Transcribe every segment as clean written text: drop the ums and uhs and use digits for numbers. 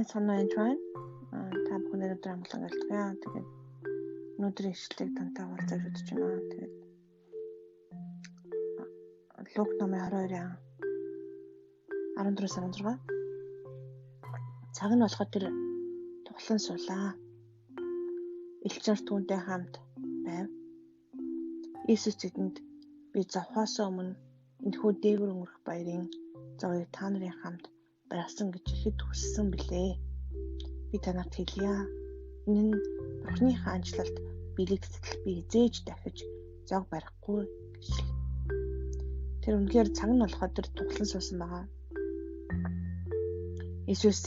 санаа энэ байна. Та бүхэн өнөөдөр амглан гэлтгэн. Тэгээд өнөөдрийн ишлэлийг тантай хуваалцаж үзэж байна. Тэгээд Лук номын 22-ын 14-16. Цаг нь болоход тэр тухлан суулаа. Элч нар түүнтэй хамт байв. Иесус тэдэнд би завхаасаа өмнө энэхүү дээгүүр өнгөрөх баярын зовыг та нарын хамт барьсан гэж ихэд хүссэн билээ. Би танарт хэлье. Энэ нь Бурхны хаанчлалд бэлэгдэл би эзээж дахиж зог барихгүй гэж. Тэр үнэхээр цаг нь болоход тэр тухлан суусан байгаа. Иесус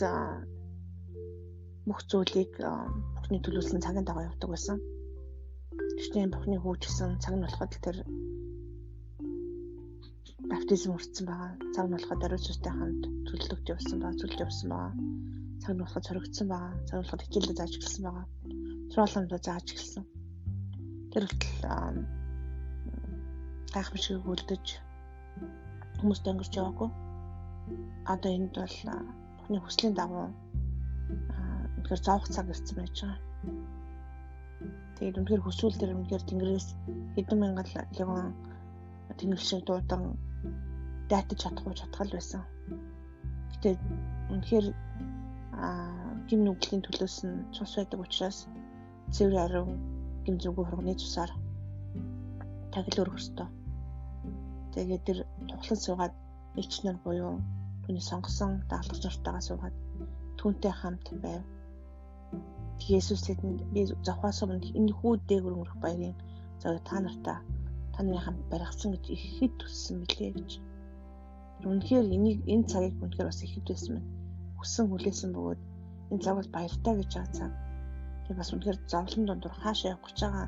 бүх зүйлийг Бурхны төлөвлөсөн цагийн дагуу явдаг байсан. Гэхдээ Бурхны хүү гэсэн цаг нь болоход тэр баптизм хүртсэн байгаа. Цаг нь болоход ариун сүнстэй хамт төлөвлөгд явсан байгаа. Цаг нь болоход зоригдсон байгаа. Цаг нь болоход хичээлдээ зааж эхэлсэн байгаа. Сургалтандаа зааж эхэлсэн. Тэр хүртэл гайхамшиг үлдэж хүмүүст өнгөрч яваагүй. Одоо энд бол Бурхны хүслийн дагуу үнэхээр зовх цаг ирсэн байж байгаа. Тэгээд үнэхээр хүсвэл тэр үнэхээр Тэнгэрээс хэдэн мянган легон тэнгэр шиг дуудан дайтаж чадхал байсан. Гэтэ үнэхээр гим нүглийн төлөөс нь цус байдаг учраас цэвэр ариун гим зүгөө хурганы цусаар тагил өргөх ёстой. Тэгээд тэр тухлан суугаад элч нар буюу түүний сонгосон дагалдагч нартайгаа суугаад түүнтэй хамт байв. Иесус тэдэнд би завхаас өмнө энэ хүү дээгүүр өнгөрөх баярын зовыг та нарын хамт баригдсан гэж ихэд хүссэн билээ гэж. Үнэхээр энэ цагийг үнэхээр бас ихэд байсан байна. Хүссэн хүлээсэн бөгөөд энэ цаг бол баяртай гэж байгаа цаг. Тэгээ бас үнэхээр зовлон дундуур хаашаа явах гэж байгаа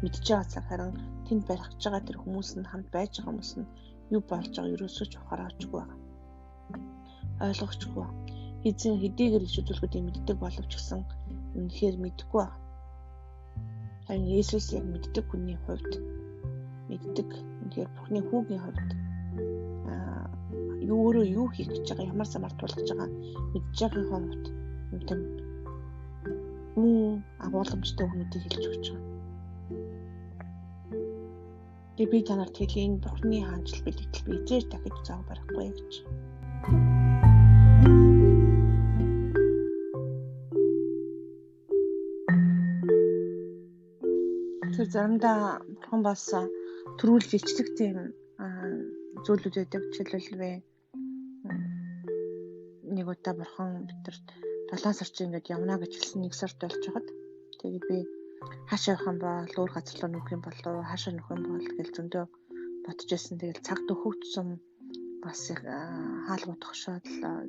мэдж байгаа цаг. Харин тэнд барих гэж байгаа тэр хүмүүс нь хамт байж байгаа хүмүүс нь юу болж байгааг ерөөсөө ч ухаараачгүй байгаа. Ойлгохгүй. Эзэн хэдийгээр их үзүүлгүүдийг мэддэг боловч гэсэн үнэхээр мэдэхгүй байна. Харин Иесус яг мэддэг хүний хувьд мэддэг үнэхээр Бурхны хүүгийн хувьд өөрөө юу хийх гэж байгаа, ямар замаар тулгаж байгаа мэдж байгаа хувьд үнэхээр агуулмжтай хүмүүстийг хэлж өгч байгаа. Тэгээд би танарт хэлье энэ Бурхны хаанчлал бэлэгдэл би эзэж дахиж зав барихгүй гэж. Тэр заримдаа Бурхан бас төрүүлж ичдэг тийм зүйлүүд байдаг. Жишээлбэл нэг удаа Бурхан бидэрт 7 сар чинь ингээд явна гэж хэлсэн 1 сард болж хаад тэгээд би хаашаа явах юм бол өөр газар руу нүүх юм болов хаашаа нүүх юм бол гэж зөндөө бодож байсан. Тэгээд цагт өгөгдсөн бас хаалга утгашаад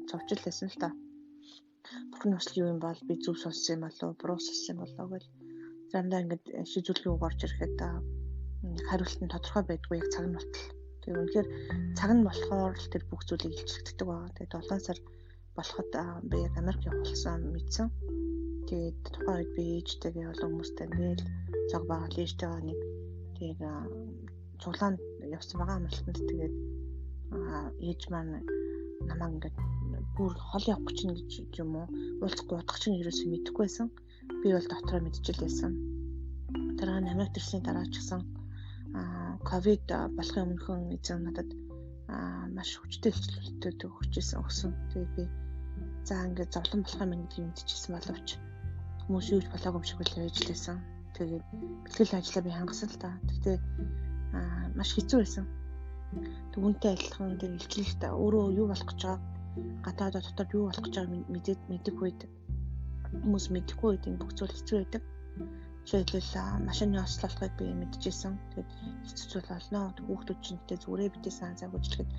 зовж лсэн л та. Бурхны хүсэл юу юм бол би зөв сонссон юм болов буруу сонссон юм болов гэж заримдаа ингээд шийдвэрлэхийг угаарч ирэхэд хариулт нь тодорхой байдгүй яг цаг нь болтол. Тэгээд үнэхээр цаг нь болохоор л тэр бүх зүйлийг илчлэгддэг байгаа. Тэгээд 7 сар болоход би яг Америк явах болсон мэдсэн. Тэгээд тухайн үед би ээжтэйгээ олон хүмүүстэй ингээл цаг багал ээжтэйгээ нэг тэгээд цуглаанд явсан байгаа амралтанд тэгээд ээж маань намайг ингээд бүр хол явах гэж нэг юм уу уулзахгүй удах чинь ерөөсөө мэдэхгүй байсан. Би бол дотроо мэдчихлээсэн. Дараа нь Америк төрсний дараа ч гэсэн ковид болохын өмнөхөн эзэн надад маш хүчтэй хэлцүүлэлтүүд өгсөн. Тэгээд би за ингээд зовлон болох юм гэдгийг мэдчихсэн боловч хүмүүс юуж болоогүй юм шиг л ээжлээсэн. Тэгээд бэлтгэл ажлаа би хангасан л та. Тэгтээ маш хэцүү байсан. Түүнтэй адилхан тэр илчлэлт өөрөө юу болох гэж байгаа гадаадаа дотор юу болох гэж байгааг мэдэх үед хүмүүс мэдэхгүй үед энэ бүх зүйл хэцүү байдаг. Жишээлбэл машины ослолгыг би мэдчихсэн. Тэгээд хэцүү зүйл болно. Хүүхдүүд ч нэгтэй зүрээ битээсэн цаг үжилхэд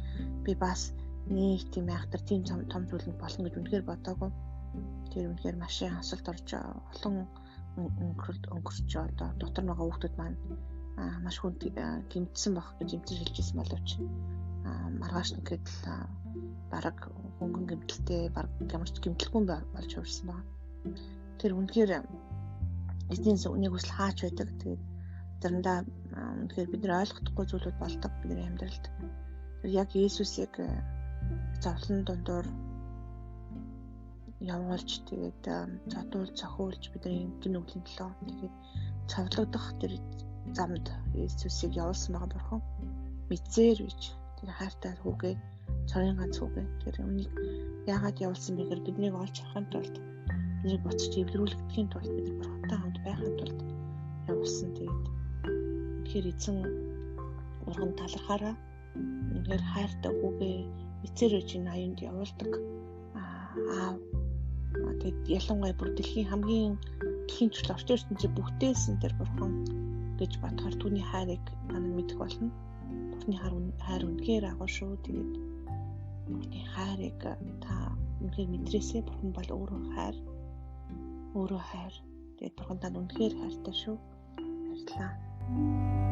би бас нэг тийм айхтар тийм том зүйлэнд болно гэж үнэхээр бодоагүй. Тэр үнэхээр машин хасалт орж олон өнгөрч одоо дотор байгаа хүүхдүүд маань маш хүн гэмтсэн байх гэж эмчилж хэлжсэн боловч маргааш нэгэд бараг хөнгөн гэмтэлтэй бараг гямарч гэмтэлгүй болж хувирсан байна. Тэр үнэхээр эзний үнийг хүсэл хаач байдаг. Тэгээд заримдаа үнэхээр бид нар ойлгохдохгүй зүйлүүд болдог бидний амьдралд. Тэр яг Иесусыг зовлон дундуур явуулж тэгээд зохиулж бидний гин нүглийн төлөө тэгээд цовлогдох тэр замд Иесусыг явуулсан байгаа бурхан мэдсээр бич тэр хайртай хүүгээ цорын ганц хүүгээ тэр үнийг яагаад явуулсан бэ гэхээр биднийг олж харахын тулд биднийг буцаж эвлэрүүлэхийн тулд бид бурхантай хамт байхын тулд явуулсан. Тэгээд үнэхээр эзэн бурхан талархаараа үнэхээр хайртай хүүгээ мэдсээр бич энэ аюунд явуулдаг аав. Тэгээд ялангуяа бүр дэлхийн төлөө орчин ертөнцийн бүтээсэн тэр бурхан гэж бодохоор түүний хайрыг манай мэдэх болно. Бурхны хайр үнэхээр агуу шүү. Тэгээд Бурхны хайрыг та үнэхээр мэдрээсэй. Бурхан бол өөрөө хайр. Тэгээд Бурхан танд үнэхээр хайртай шүү. Баярлалаа.